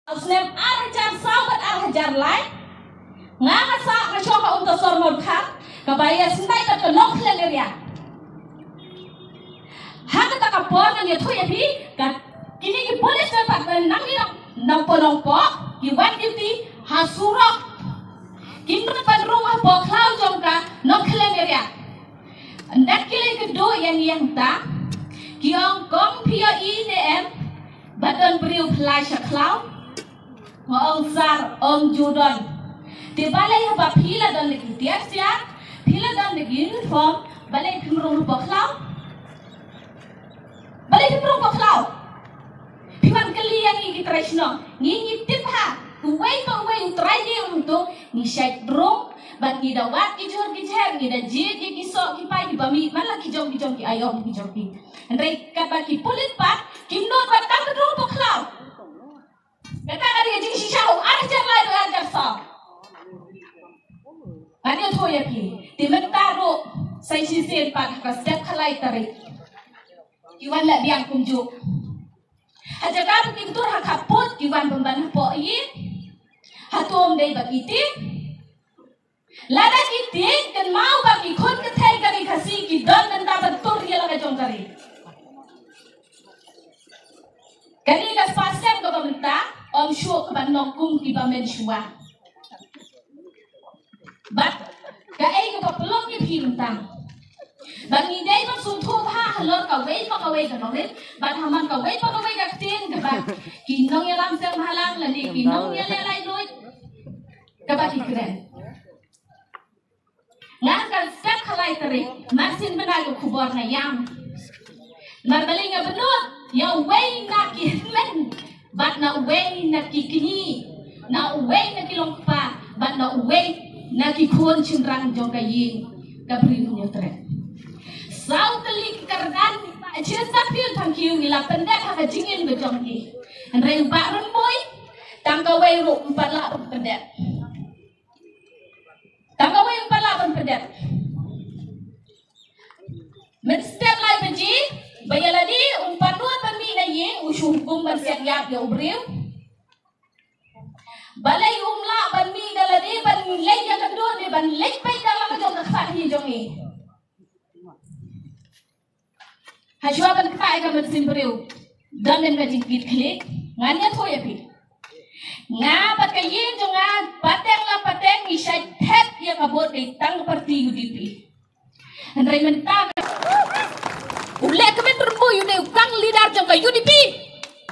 Ausnem arhajar sahabat arhajar lain ngasa ngacoka untuk sormod kah kabaya sendai kat kenok leneria hak tak kapor nang yathu yapi kat kini ki polis dapat nang nampo ki one duty hasurok kimna pan rumah poklau jongka nok leneria ndak kile kedo yang ta kiong kong pio inem badan beriu flash cloud Ông Sar, ông Jordan. Di balai apa pila dan lagi tiap siap, pila dan lagi uniform, balai pemrung baklau, balai pemrung baklau. Piman kali yang ini tresno, ini tipha, kuwai utrai dia untuk ni syait drum, bagi dawat kijor kijer, ni dah jid ki kisok ki pai ki bami, malah kijong ki ayom kijong ki. Andai kata ki pulit pat, kimno bat tak drum baklau. Kata kali jadi sisau, ajar lain ajar sah. Ada tu ya pi, di mentaru saya sisir pada step kalai tarik. Iwan lah biang kunjuk. Ajar kau pintur hak kaput, iwan pembantu poi. Hatum day bagiti. Lada kiti dan mau bagi kon ketai kari kasih kidon dan dapat tur dia lagi jong kari. Kali kas pasien kau bentar. Om syuk keban nongkum ki bamen syua. Bat kae ke pelong ni pintang. Bang idai ban suntu ha halor ka wei pa ka wei ka norit. Bat haman ka wei pa ka wei ka tin ka bat. Kinong ya lam sang halang lali kinong ya lelai loit. Ka bat ikren. Ngan kan step khalai tarik. Masin benal ko khubor na yam. Narbaling nga benut ya wei na ki men. Bat na uway na kikini, na uway na kilongpa, bat na uway na kikun chindrang jong kayi, kabri nyo tre. Sao kali kardan, cinta pil tangkiu nila pendek haka jingin bejong ki. Andrei baron boy, tangkaway ro empala pendek. Tangkaway empala pendek. Menstep lai beji. Bayaladi umpanua pami na ye usyukum bersiap yak ya ubril. Balai umla pami daladi ban lek ya kedua de ban lek pai dalam jong nakfat hi jongi. Hajwa ban kai ka mensim bril. Dan den ngajingkit klik nganya to ya pi. Nga pat kayin jonga pateng isai thet ya kabot kay tang parti UDP. Andrai mentag ulek kemen bermu yune ukang lidar jong ka UDP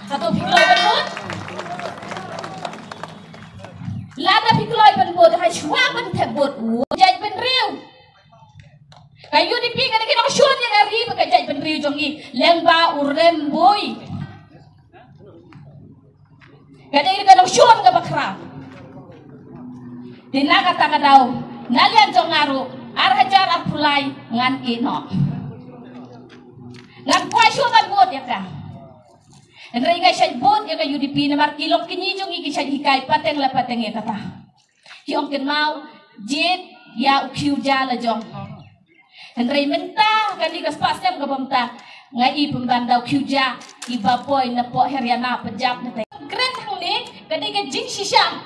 atau pikloi benut lada pikloi benut hai shwa ben thebot jaj ben riu ka UDP ka ni no shon ya ri ka jaj ben riu jong i lemba urem boy ka ni no shon ka bakra dinaga ta ka daw nalian jong ngaru arhajar apulai ngan ino ngan kwasyo kan bot ya ka. Enray nga siya bot ya ka UDP na markilong kinyijong ikisya hikay pateng la pateng ya kata. Yung kinmaw jit ya ukiw jala jong. Enray menta kani kas pasem ka pamta nga ipembandaw ukiw ja ibapoy na po heriana pejap na tayo. Keren hang ni kani ka jing sisya.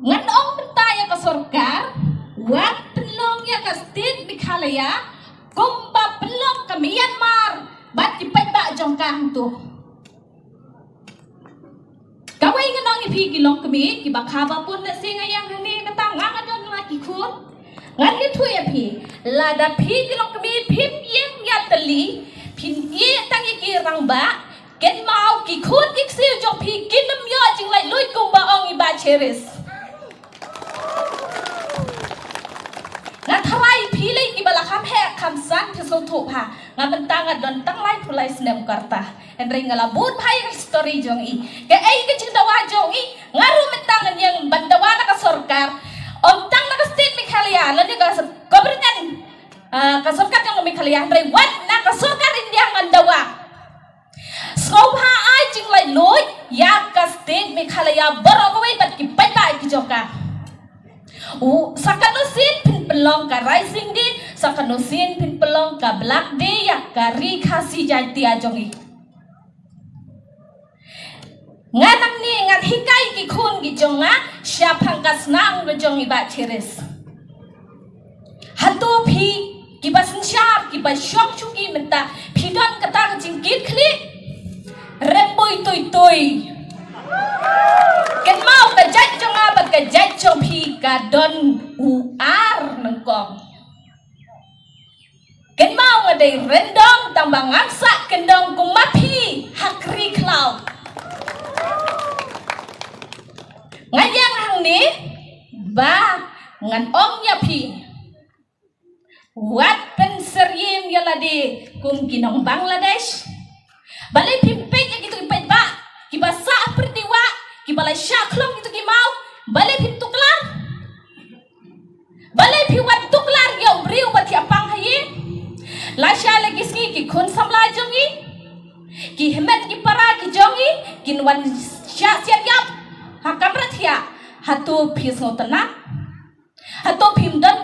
Ngan ong menta ya ka sorkar wat pelong ya ka state Mikhalaya kumba pelong ka Myanmar bat ipay ba jong kang to kaway nga nang ipigilong kami kibakaba pun na singayang hani katanga nga don nga kikun ngan gitu ya pi lada pigilong kami pim yang yatali pin ye tang ikirang ba ken mau kikun iksil jong pi kinam yo jing lai luit kumba ong iba cheris nga thawai philei ki bala kham he kham san thesol thu pha nga bentang adon tang lai phulai snem karta enring ngala but phai story jong i ke ai ke cintawa jong i ngaru mentang yang bandawa na ka sarkar om tang na ka state Mikhalaya lani ka government ka sarkar jong Mikhalaya enring wat na ka sarkar india ngandawa skop ha ai jing lai loy ya ka state Mikhalaya borogoi bat ki pai pai ki joka sakanusin pin pelong ka rising di sakanusin pin pelong ka black day ya ka ri khasi jati ajongi nganang ni ngan hikai ki khun ki jonga siapang kasnang ke jong iba cheres hatu phi ki basin siap ki ba syong chuki menta phidon kata jingkit khli remboi toi ken mau ka jat jonga ba ka jat chong phi ka don uar nengkong ken mau ngadai rendong tambang ngaksa kendong kumapi hakri klau ngayang hang ni ba ngan ong ya phi wat pen serim yaladi kum kinong Bangladesh balai pimpek ya gitu pet ba ki basa pertiwa ki balai syaklong gitu ki mau balai pim tuklar balai pi wat tuklar ya briu bati apang hayi lasha lagi ski ki khun samla jongi ki hemet ki para ki jongi kin wan sya sian yap hakamrat ya hatu phis ngotana hatu phim dan